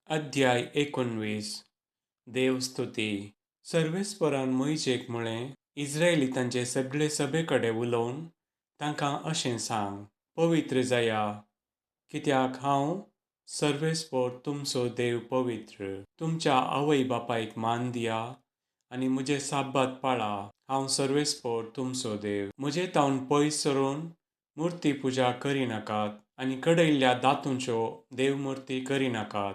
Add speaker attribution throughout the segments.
Speaker 1: अध्याय 19 देवस्तुती. सर्वेस्परान मोइशेक म्हळें, इस्रायेलीतांचे सगळे सभेकडे उलोवन तांकां अशें सांग, पवित्र जाया, कित्याक हांव सर्वेस्पर तुमचो देव पवित्र. तुमच्या आवय बापायक मान दिया आनी म्हजे साब्बात पाळा. हांव सर्वेस्पर तुमचो देव. म्हजे तावन पयस सरून मुर्ती पुजा करिनाकात आनी कडयल्ल्या धातूंच्यो देवमुर्ती करिनाकात.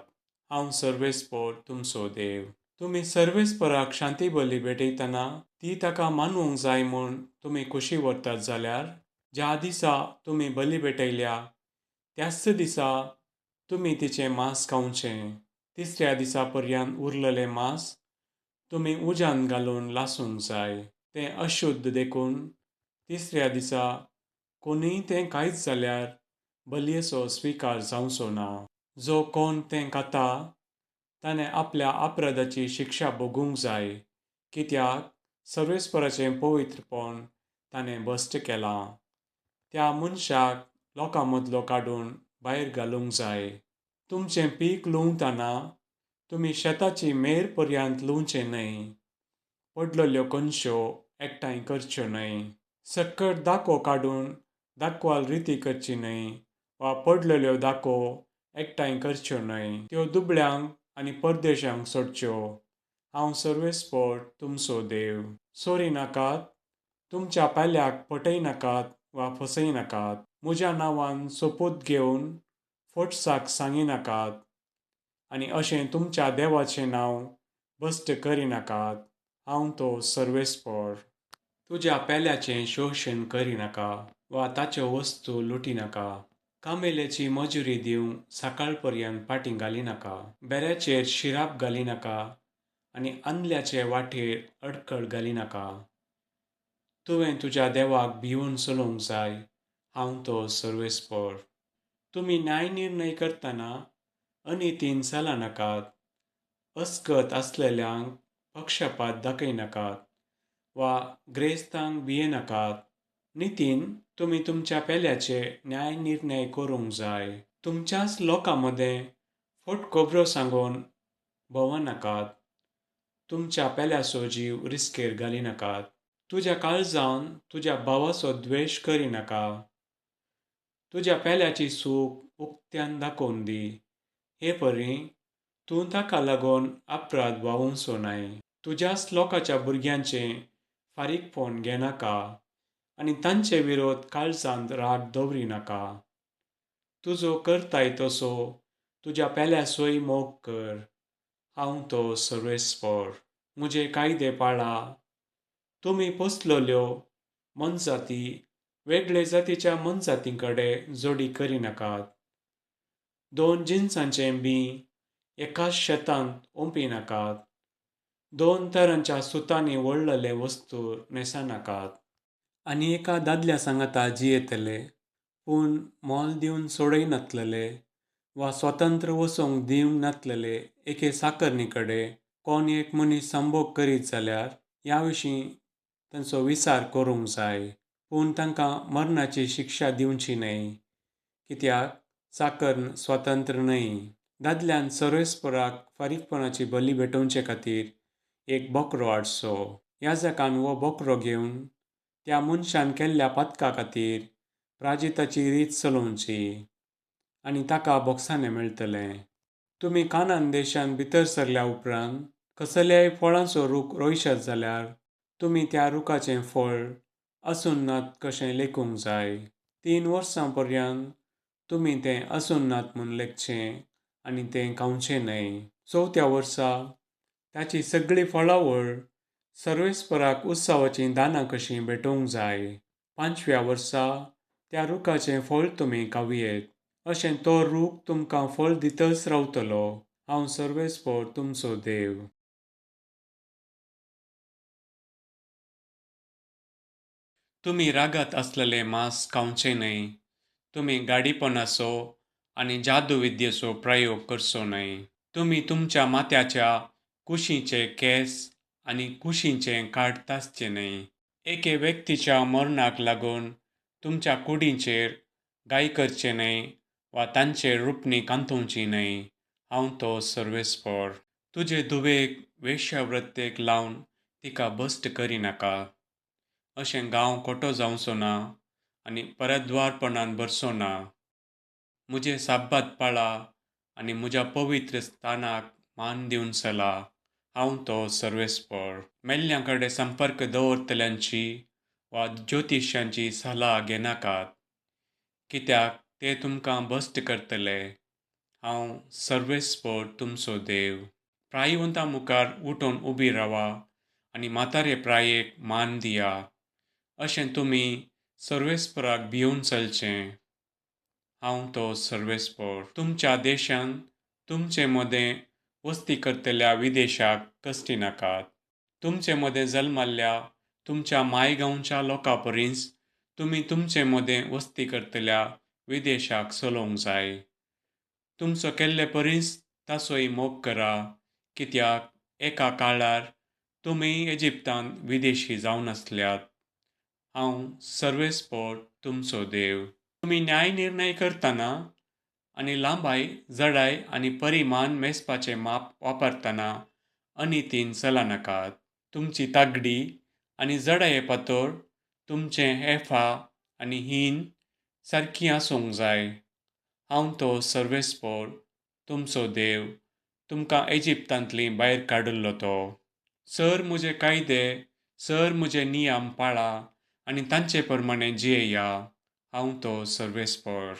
Speaker 1: हांव सर्वेस्पर तुमचो देव. तुमी सर्वेस्पराक शांती बली भेटयतना ती ताका मानूंक जाय म्हूण तुमी कुशी व्हरतात जाल्यार ज्या दिसा तुमी बली भेटयल्या त्याच दिसा तुमी तिचें मांस खावचें. तिसऱ्या दिसा पर्यंत उरलेलें मांस तुमी उज्यान घालून लासूंक जाय. तें अशुध्द देखून तिसऱ्या दिसा कोणीय तें खायत जाल्यार बलयेचो स्विकार जावचो ना. जो कोण तें खाता ताणें आपल्या अपराधाची शिक्षा भोगूंक जाय, कित्याक सर्वेस्पराचें पवित्रपण ताणें भश्ट केलां. त्या मनशाक लोकां मदलो काडून भायर घालूंक जाय. तुमचें पीक लुवतना तुमी शेताची मेर पर्यंत लुवचें न्हय. पडलेल्यो कणश्यो एकठांय करच्यो न्हय. सक्कट दाखो काडून दाखवाल रिती करची न्हय वा पडलेल्यो दाखो एकठांय करच्यो न्हय. त्यो दुबळ्यांक आनी परदेशांक सोडच्यो. हांव सर्वेस्पर तुमचो देव. चोरी नाकात, तुमच्या पेल्याक फटयनाकात वा फसयनाकात. म्हज्या नांवान सोपूत घेवन फटसाक सांगिनाकात आनी अशें तुमच्या देवाचें नांव भश्ट करिनाकात. हांव तो सर्वेस्पर. तुज्या पेल्याचें शोशण करिनाका वा ताच्यो वस्तू लुटिनाका. कामेल्याची मजुरी दिवंक सकाळ पर्यंत फाटीं घालिनाका. बेऱ्याचेर शिराप घालिनाका आनी आंधल्याचे वाटेर अडखळ घालिनाका. तुवें तुज्या देवाक भिवून चलूंक जाय. हांव तो सर्वेस्पर. तुमी न्याय निर्णय करतना अनितीन चलनाकात. अस्कत आसलेल्यांक पक्षपात दाखयनाकात वा गिरेस्तांक भियेनाकात. नितीन तुमी तुमच्या पेल्याचे न्याय निर्णय करूंक जाय. तुमच्याच लोकां मदें फट खोबऱ्यो सांगून भोंवनाकात. तुमच्या पेल्याचो जीव रिस्केर घालिनाकात. तुज्या काळजान तुज्या भावाचो द्वेश करिनाका. तुज्या पेल्याची चूक उक्त्यान दाखोवन दी. हे परी तूं ताका लागून अपराध वावुरचो न्हय. तुज्याच लोकांच्या भुरग्यांचें फारीकपण घेनाका आनी तांचे विरोध काळजांत राग दवरिनाका. तुजो करताय तसो तुज्या पेल्याचोय मोग कर. हांव तो सर्वेस्पर. म्हजे कायदे पाळा. तुमी पोसलेल्यो मनजाती वेगळे जातीच्या मनजातींकडेन जोडी करिनाकात. दोन जिन्सांचें बी एकाच शेतांत ओंपिनाकात. दोन तरांच्या सुतांनी वळलेले वस्तू न्हेसनाकात. आनी एका दादल्या सांगाता जियेतले पूण मोल दिवन सोडयनातलेले वा स्वतंत्र वचूंक दिवंक नातलेले एके साकरणी कडेन कोण एक मनीस संभोग करीत जाल्यार ह्या विशीं तांचो विचार करूंक जाय. पूण तांकां मरणाची शिक्षा दिवची न्हय, कित्याक चाकर्ण स्वतंत्र न्हय. दादल्यान सर्वेस्पराक फारीकपणाची बली भेटोवचे खातीर एक बोकरो हाडचो. याजकान हो बोकरो घेवन त्या मनशान केल्ल्या पातका खातीर प्रायचिताची रीत चलोवची आनी ताका बोगसाणें मेळटलें. तुमी कानान देशांत भितर सरल्या उपरांत कसल्याय फळांचो रूख रोयशात जाल्यार तुमी त्या रुखाचें फळ असून नात कशें लेखूंक जाय. 3 वर्सां पर्यंत तुमी तें असून नात म्हूण लेखचें आनी तें खावचें न्हय. 4थ्या वर्सा ताची सगळी फळावळ सर्वेस्पराक उत्सवाचीं दानां कशीं भेटोवंक जाय. 5व्या वर्सा त्या रुखाचें फळ तुमी खावयेत. अशें तो रूख तुमकां फळ दितच रावतलो. हांव सर्वेस्पर तुमचो देव. तुमी रागात आसलेलें मांस खावचें न्हय. तुमी गाडीपणाचो आनी जादूविद्येचो प्रयोग करचो न्हय. तुमी तुमच्या माथ्याच्या कुशीचे केस आनी कुशीचें काठ तासचें न्हय. एके व्यक्तीच्या मरणाक लागून तुमच्या कुडींचेर घाय करचें न्हय वा तांचेर रुपणी कांतोवची न्हय. हांव तो सर्वेस्पर. तुजे धुवेक वेश्यावृत्तेक लावन तिका बस्ट करिनाका. अशें गांव खोटो जावचो ना आनी परद्वारपणान भरचो ना. म्हजे साब्बात पाळा आनी म्हज्या पवित्र स्थानाक मान दिवन चला. हांव तो सर्वेस्पर. मेल्ल्यां कडेन संपर्क दवरतल्यांची वा ज्योतिश्यांची सल्ला घेनाकात, कित्याक ते तुमकां भश्ट करतले. हांव सर्वेस्पर तुमचो देव. प्रायवंतां मुखार उठून उबी रावा आनी म्हातारे प्रायेक मान दिया. अशें तुमी सर्वेस्पराक भिवून चलचें. हांव तो सर्वेस्पर. तुमच्या देशांत तुमचे मदें वस्ती करतल्या विदेशाक कश्टी नाकात. तुमचे मदें जल्माल्या तुमच्या मायगांवच्या लोकां परीस तुमी तुमचे मदें वस्ती करतल्या विदेशाक चलोवंक जाय. तुमचो केल्ले परीस ताचोय मोग करा, कित्याक एका काळार तुमी इजिप्तांत विदेशी जावन आसल्यात. हांव सर्वेस्पर तुमचो देव. तुमी न्याय निर्णय करतना आनी लांबाय, जडाय आनी परिमाण मेजपाचें माप वापरतना अनितीन चलनाकात. तुमची तागडी आनी जडाये पातोळ, तुमचें एफा आनी हीन सारकीं आसूंक जाय. हांव तो सर्वेस्पर तुमचो देव, तुमकां इजिप्तांतली भायर काडिल्लो तो. सर म्हजे कायदे, सर म्हजे नियम पाळा आनी तांचे प्रमाणें जियेया. हांव तो सर्वेस्पर.